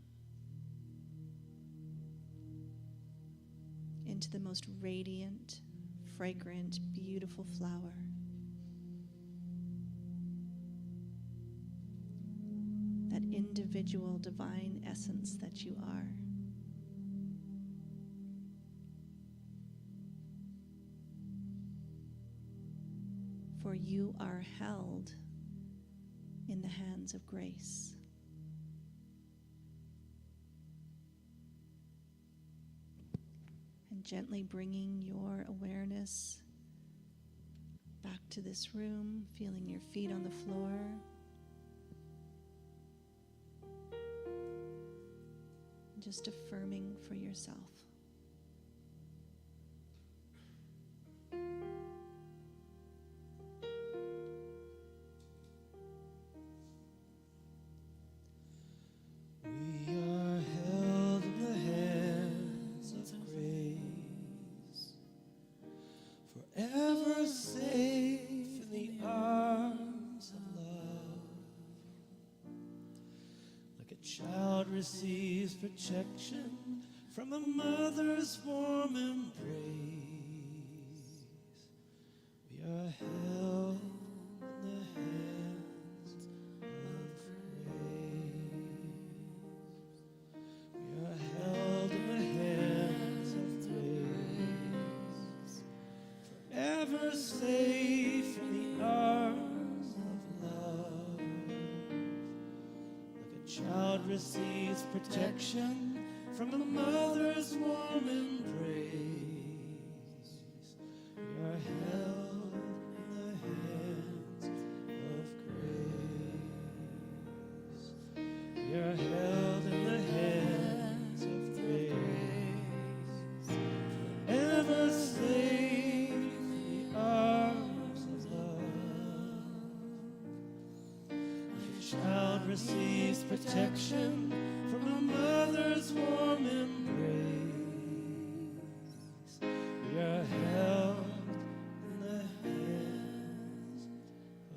into the most radiant, fragrant, beautiful flower. That individual divine essence that you are. For you are held in the hands of grace. And gently bringing your awareness back to this room, feeling your feet on the floor. Just affirming for yourself. Receives protection from a mother's warm embrace. We are held in the hands of grace. We are held ever safe in the arms of love. Like a child receives protection from a mother's warm embrace. We are held in the hands of grace. We are held in the hands of grace. Ever safe in the arms of love. Like a child receives protection from a mother's warm embrace. We are held in the hands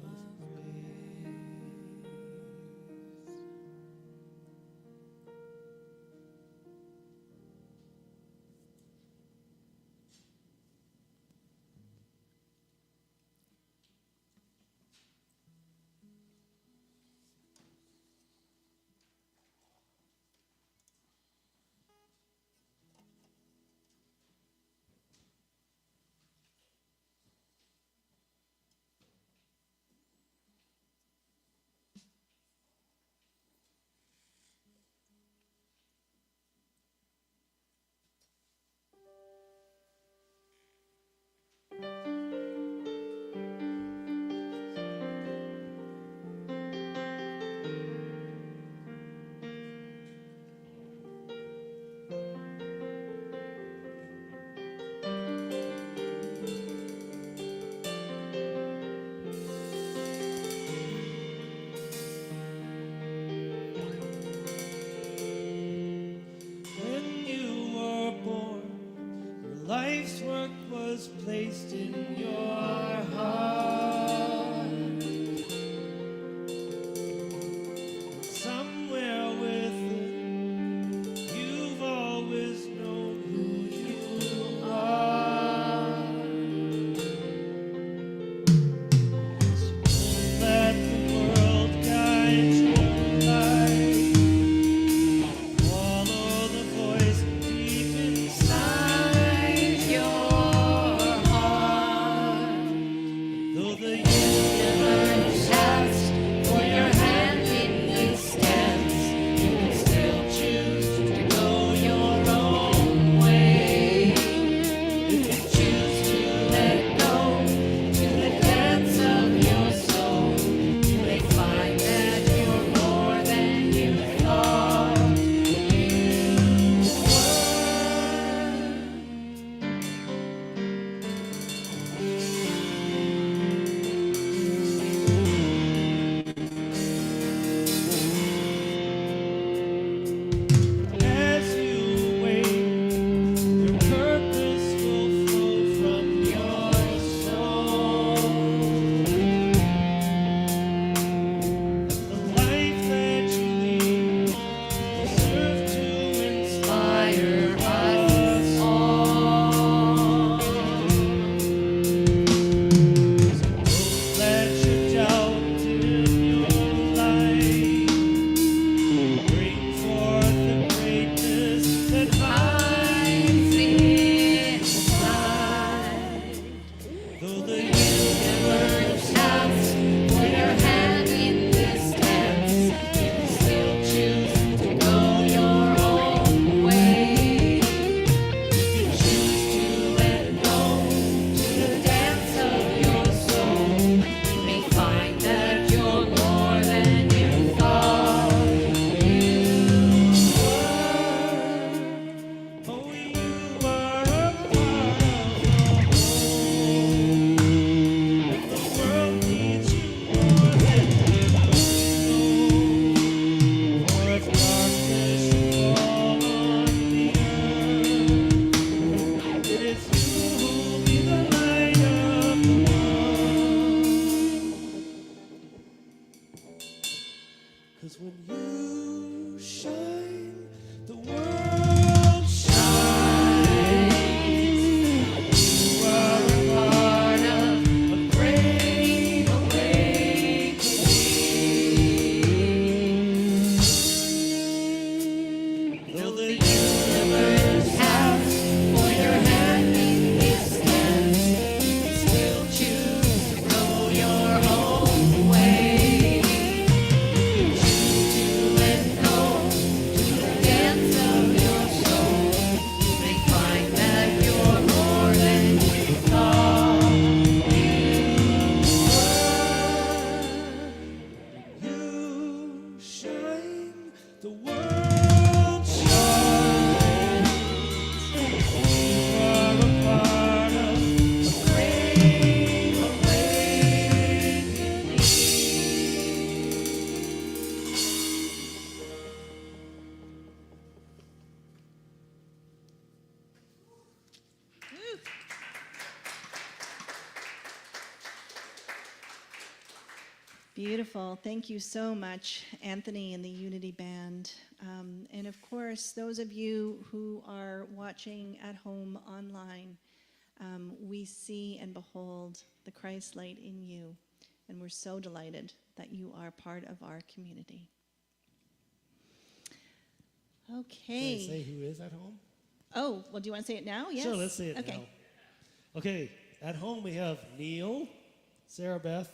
of grace. When you were born, your life's work was placed in your heart. Somewhere within, you've always known who you are. So let the world guide your life. Follow the voice deep inside your heart. Though the years Beautiful. Thank you so much, Anthony and the Unity Band. And of course, those of you who are watching at home online, we see and behold the Christ light in you. And we're so delighted that you are part of our community. Okay. Can I say who is at home? Oh, well, do you want to say it now? Yes. Sure, let's say it okay. now. Okay, at home we have Neil, Sarah Beth,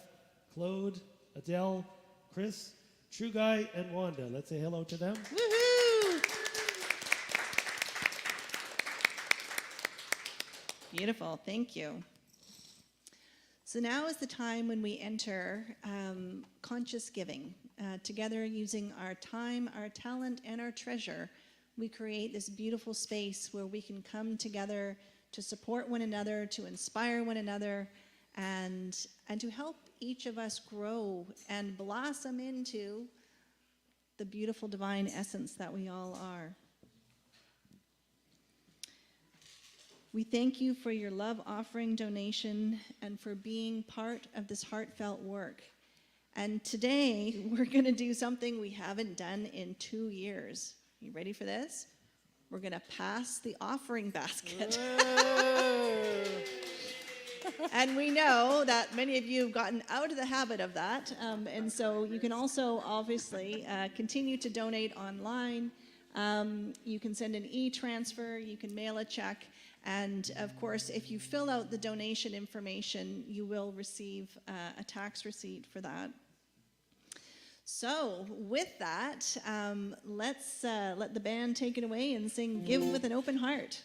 Claude, Adele, Chris, True Guy, and Wanda. Let's say hello to them. Woohoo! Beautiful, thank you. So now is the time when we enter conscious giving. Together, using our time, our talent, and our treasure, we create this beautiful space where we can come together to support one another, to inspire one another, and to help each of us grow and blossom into the beautiful divine essence that we all are. We thank you for your love offering donation and for being part of this heartfelt work. And today, we're going to do something we haven't done in 2 years. You ready for this? We're going to pass the offering basket. And we know that many of you have gotten out of the habit of that. And so you can also obviously continue to donate online. You can send an e-transfer. You can mail a check. And of course, if you fill out the donation information, you will receive a tax receipt for that. So with that, let's let the band take it away and sing Give with an Open Heart.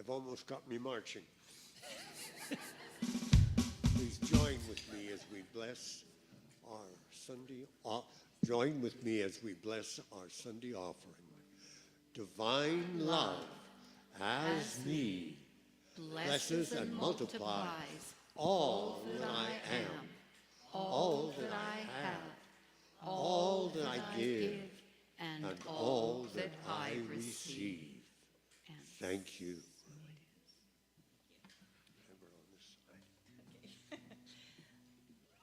Almost got me marching. Please join with me as we bless our Sunday. Join with me as we bless our Sunday offering. Divine love as me blesses and multiplies all that I am, all that I have, all that I give, and all that I receive. Thank you.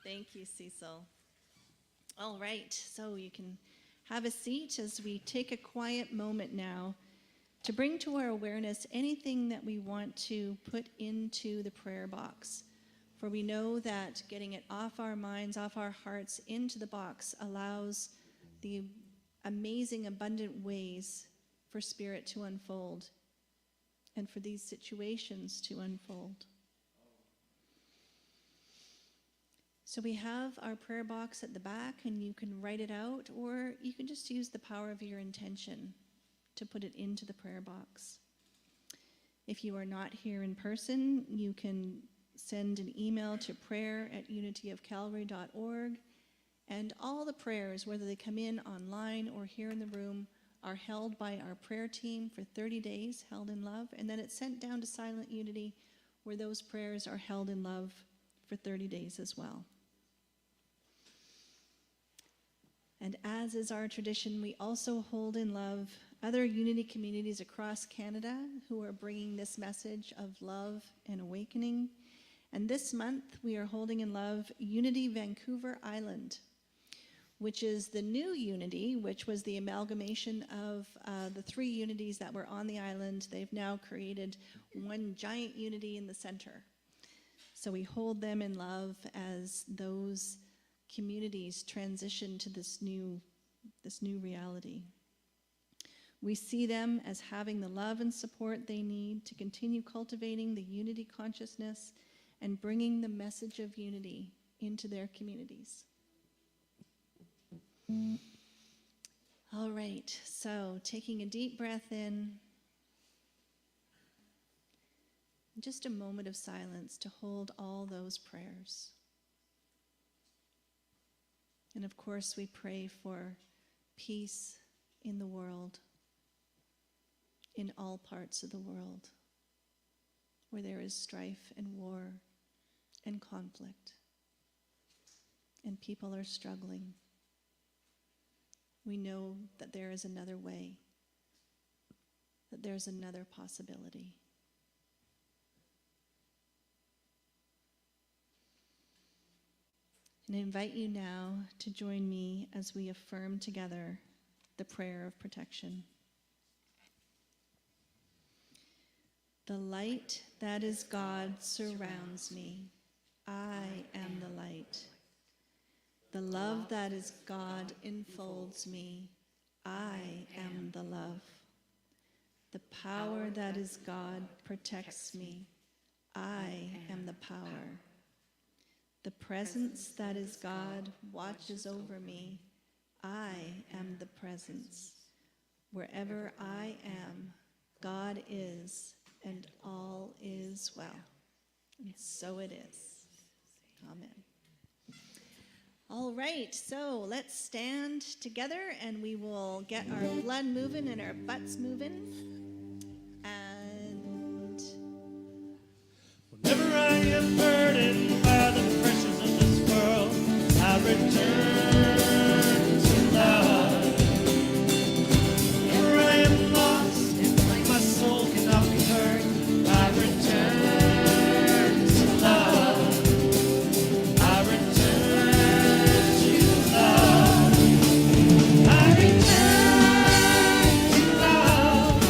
Thank you, Cecil. All right, so you can have a seat as we take a quiet moment now to bring to our awareness anything that we want to put into the prayer box. For we know that getting it off our minds, off our hearts, into the box allows the amazing, abundant ways for Spirit to unfold and for these situations to unfold. So we have our prayer box at the back, and you can write it out, or you can just use the power of your intention to put it into the prayer box. If you are not here in person, you can send an email to prayer@unityofcalvary.org. And all the prayers, whether they come in online or here in the room, are held by our prayer team for 30 days, held in love. And then it's sent down to Silent Unity, where those prayers are held in love for 30 days as well. And as is our tradition, we also hold in love other Unity communities across Canada who are bringing this message of love and awakening. And this month, we are holding in love Unity Vancouver Island, which is the new Unity, which was the amalgamation of the 3 unities that were on the island. They've now created one giant unity in the center. So we hold them in love as those communities transition to this new reality. We see them as having the love and support they need to continue cultivating the unity consciousness and bringing the message of unity into their communities. All right, so taking a deep breath in, just a moment of silence to hold all those prayers. And of course, we pray for peace in the world, in all parts of the world, where there is strife and war and conflict, and people are struggling. We know that there is another way, that there's another possibility. And I invite you now to join me as we affirm together the prayer of protection. The light that is God surrounds me. I am the light. The love that is God enfolds me. I am the love. The power that is God protects me. I am the power. The presence that is God watches over me. I am the presence. Wherever I am, God is, and all is well. And so it is. Amen. All right, so let's stand together and we will get our blood moving and our butts moving. And Whenever I am burdened by the pressures of this world, I return to love. Whenever I am lost and my soul cannot be heard, I return to love. I return to love. I return to love.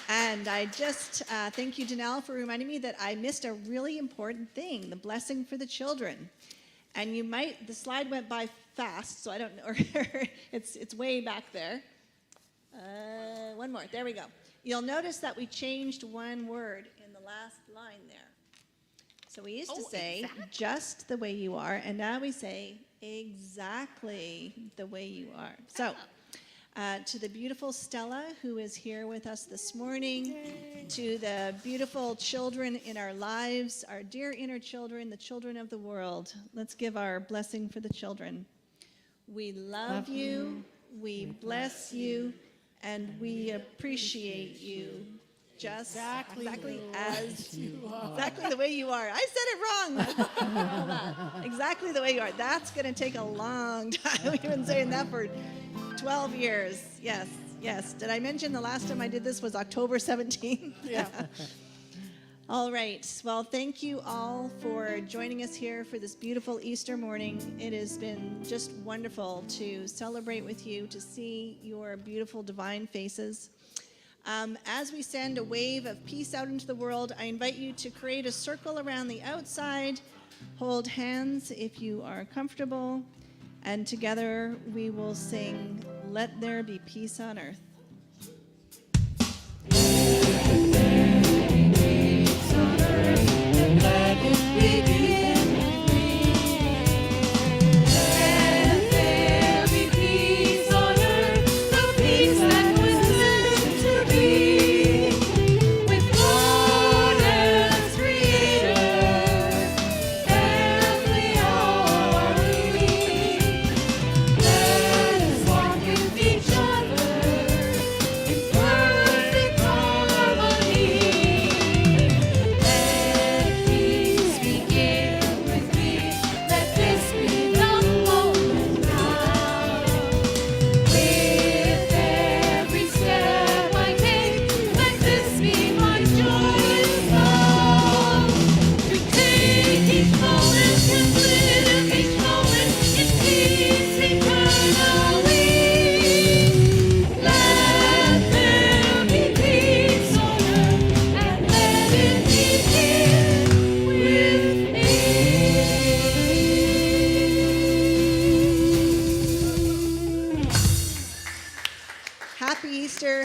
And I just thank you, Danelle, for reminding me that I missed a really important thing, the blessing for the children. And you might, the slide went by fast, so I don't know, or it's way back there. One more, there we go. You'll notice that we changed one word in the last line there. So we used to say, just the way you are, and now we say, exactly the way you are. So, to the beautiful Stella, who is here with us this morning, to the beautiful children in our lives, our dear inner children, the children of the world, let's give our blessing for the children. We love you, we bless you, and we appreciate you. Just exactly as you are. Exactly the way you are. I said it wrong. Exactly the way you are. That's going to take a long time. We've been saying that for 12 years. Yes, yes. Did I mention the last time I did this was October 17th? Yeah. All right. Well, thank you all for joining us here for this beautiful Easter morning. It has been just wonderful to celebrate with you, to see your beautiful divine faces. As we send a wave of peace out into the world, I invite you to create a circle around the outside, hold hands if you are comfortable, and together we will sing, "Let There Be Peace on Earth."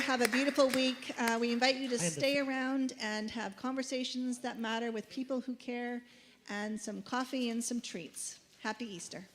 Have a beautiful week. We invite you to stay around and have conversations that matter with people who care, and some coffee and some treats. Happy Easter.